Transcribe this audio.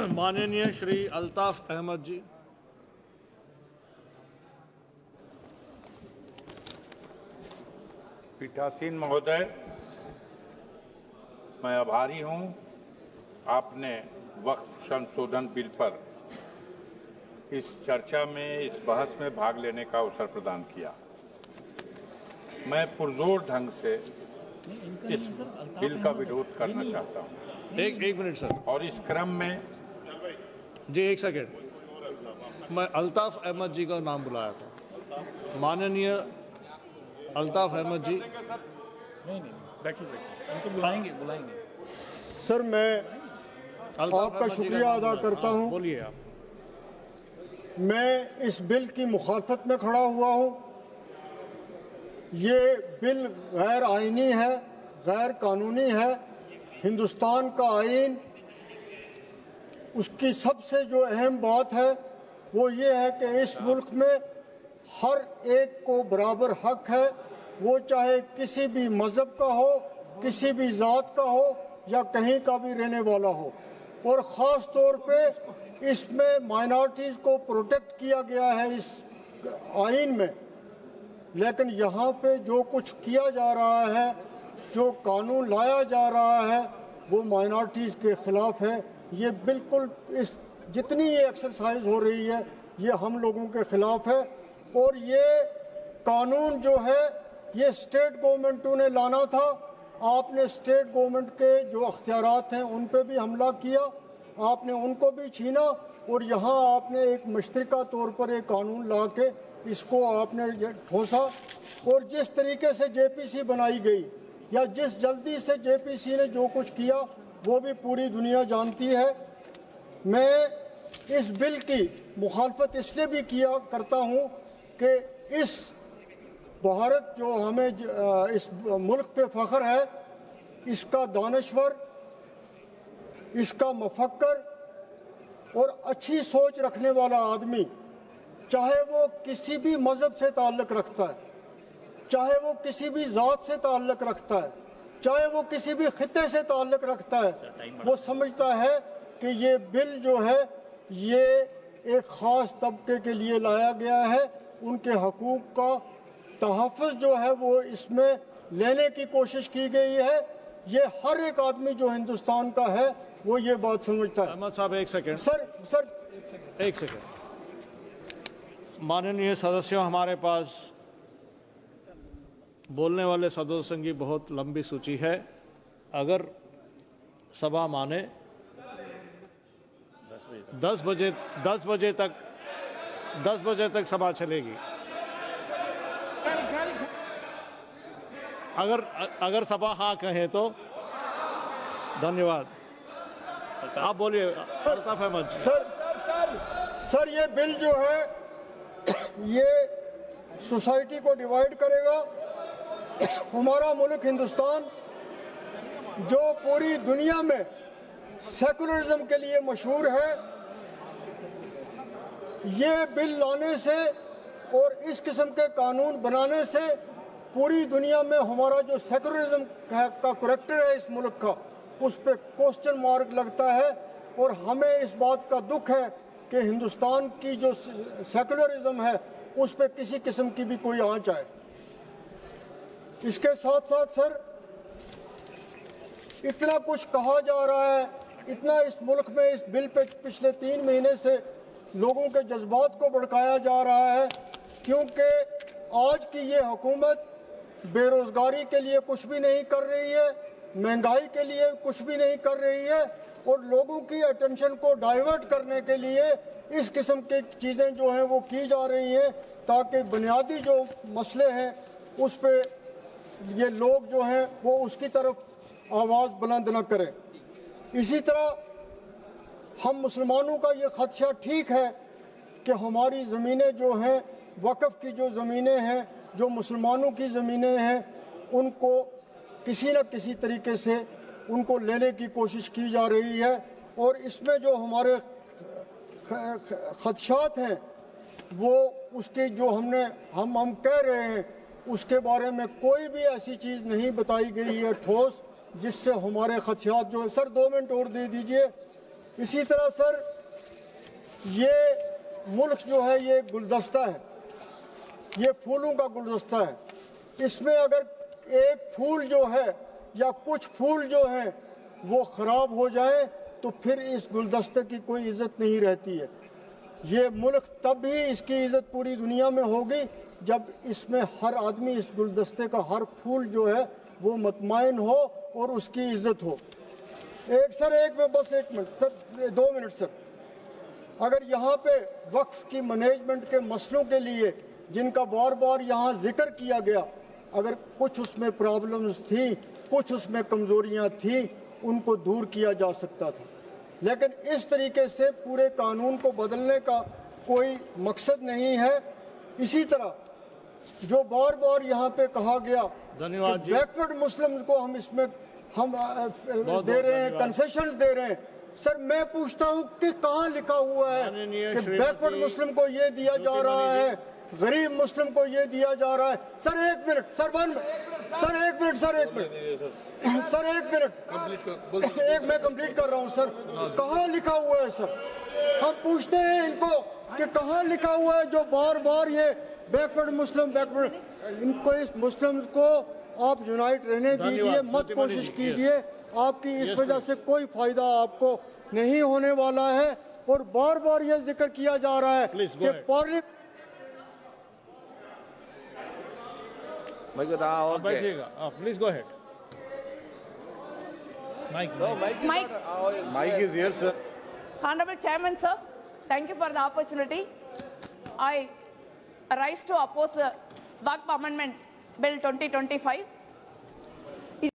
माननीय श्री अल्ताफ अहमद जी। पीठासीन महोदय, मैं आभारी हूं आपने वक्फ संशोधन बिल पर इस चर्चा में, इस बहस में भाग लेने का अवसर प्रदान किया। मैं पुरजोर ढंग से इस बिल का विरोध करना चाहता हूं। एक मिनट सर। और इस क्रम में जी एक सेकेंड, मैं अल्ताफ अहमद जी का नाम बुलाया था। माननीय अल्ताफ अहमद जी। नहीं बैठिए उनको बुलाएंगे। सर, मैं आपका शुक्रिया अदा करता हूं। बोलिए आप। मैं इस बिल की मुखालफत में खड़ा हुआ हूं। ये बिल गैर आईनी है, गैर कानूनी है। हिंदुस्तान का आईन, उसकी सबसे जो अहम बात है वो ये है कि इस मुल्क में हर एक को बराबर हक है, वो चाहे किसी भी मजहब का हो, किसी भी जात का हो या कहीं का भी रहने वाला हो। और ख़ास तौर पे इसमें माइनॉरिटीज़ को प्रोटेक्ट किया गया है इस आइन में। लेकिन यहाँ पे जो कुछ किया जा रहा है, जो कानून लाया जा रहा है, वो माइनॉरिटीज़ के ख़िलाफ़ है। ये बिल्कुल इस जितनी ये एक्सरसाइज हो रही है, ये हम लोगों के ख़िलाफ़ है। और ये कानून जो है, ये स्टेट गवर्नमेंटों ने लाना था। आपने स्टेट गवर्नमेंट के जो अख्तियारात हैं उन पे भी हमला किया, आपने उनको भी छीना और यहाँ आपने एक मुश्तरका तौर पर एक कानून ला के इसको आपने ठोसा। और जिस तरीके से जेपीसी बनाई गई या जिस जल्दी से जेपीसी ने जो कुछ किया वो भी पूरी दुनिया जानती है। मैं इस बिल की मुखालफत इसलिए भी किया करता हूँ कि इस भारत जो हमें इस मुल्क पे फख्र है, इसका दानश्वर, इसका मफक्कर और अच्छी सोच रखने वाला आदमी, चाहे वो किसी भी मजहब से ताल्लुक़ रखता है, चाहे वो किसी भी ज़ात से ताल्लुक़ रखता है, चाहे वो किसी भी खित्ते से ताल्लुक़ रखता है, वो समझता है कि ये बिल जो है ये एक ख़ास तबके के लिए लाया गया है। उनके हकूक़ का तहफ़्फ़ुज़ जो है वो इसमें लेने की कोशिश की गई है। ये हर एक आदमी जो हिंदुस्तान का है वो ये बात समझता है। अहमद साहब एक सेकेंड। सर एक सेकेंड। माननीय सदस्यों, हमारे पास बोलने वाले सदस्यों की बहुत लंबी सूची है। अगर सभा माने 10 बजे तक सभा चलेगी। अगर सभा हाँ कहे तो धन्यवाद। आप बोलिए अल्ताफ अहमद। सर ये बिल जो है ये सोसाइटी को डिवाइड करेगा। हमारा मुल्क हिंदुस्तान जो पूरी दुनिया में सेकुलरिज्म के लिए मशहूर है, ये बिल लाने से और इस किस्म के कानून बनाने से पूरी दुनिया में हमारा जो सेकुलरिज्म का करैक्टर है इस मुल्क का, उस पर क्वेश्चन मार्क लगता है। और हमें इस बात का दुख है कि हिंदुस्तान की जो सेकुलरिज्म है उस पर किसी किस्म की भी कोई आंच आए। इसके साथ साथ सर, इतना कुछ कहा जा रहा है, इतना इस मुल्क में इस बिल पे पिछले 3 महीने से लोगों के जज्बात को भड़काया जा रहा है, क्योंकि आज की ये हुकूमत बेरोजगारी के लिए कुछ भी नहीं कर रही है, महंगाई के लिए कुछ भी नहीं कर रही है, और लोगों की अटेंशन को डाइवर्ट करने के लिए इस किस्म की चीज़ें जो हैं वो की जा रही हैं, ताकि बुनियादी जो मसले हैं उस पे ये लोग जो हैं वो उसकी तरफ आवाज़ बुलंद न करें। इसी तरह हम मुसलमानों का ये खदशा ठीक है कि हमारी ज़मीनें जो हैं, वक़्फ़ की जो ज़मीनें हैं, जो मुसलमानों की ज़मीनें हैं, उनको किसी न किसी तरीके से उनको लेने की कोशिश की जा रही है। और इसमें जो हमारे खदशात हैं वो उसके जो हम कह रहे हैं उसके बारे में कोई भी ऐसी चीज़ नहीं बताई गई है ठोस, जिससे हमारे खदशात जो है। सर 2 मिनट और दे दीजिए। इसी तरह सर ये मुल्क जो है ये गुलदस्ता है, ये फूलों का गुलदस्ता है। इसमें अगर एक फूल जो है या कुछ फूल जो हैं वो खराब हो जाए तो फिर इस गुलदस्ते की कोई इज्जत नहीं रहती है। ये मुल्क तब ही इसकी इज्जत पूरी दुनिया में होगी जब इसमें हर आदमी, इस गुलदस्ते का हर फूल जो है वो मुतमईन हो और उसकी इज्जत हो। एक मिनट सर, 2 मिनट सर। अगर यहाँ पे वक्फ की मैनेजमेंट के मसलों के लिए जिनका बार बार यहाँ जिक्र किया गया, अगर कुछ उसमें प्रॉब्लम्स थी, कुछ उसमें कमजोरियां थी, उनको दूर किया जा सकता था, लेकिन इस तरीके से पूरे कानून को बदलने का कोई मकसद नहीं है। इसी तरह जो बार बार यहाँ पे कहा गया धन्यवाद जी। बैकवर्ड मुस्लिम्स को हम इसमें दे रहे हैं, कंसेशंस दे रहे हैं। सर मैं पूछता हूँ कि कहाँ लिखा हुआ है कि बैकवर्ड मुस्लिम को ये दिया जा रहा है, गरीब मुस्लिम को ये दिया जा रहा है? सर एक मिनट सर, मैं कंप्लीट कर रहा हूँ सर। कहाँ लिखा हुआ है सर? हम पूछते हैं इनको कि कहाँ लिखा हुआ है जो बार बार ये बैकवर्ड इनको, इस मुस्लिम्स को आप यूनाइट रहने दीजिए, मत कोशिश कीजिए। आपकी इस वजह से कोई फायदा आपको नहीं होने वाला है। और बार बार ये जिक्र किया जा रहा है कि parliament please go ahead. Mike is here, sir. Honorable Chairman, sir, thank you for the opportunity. I rise to oppose the Waqf Amendment Bill 2025.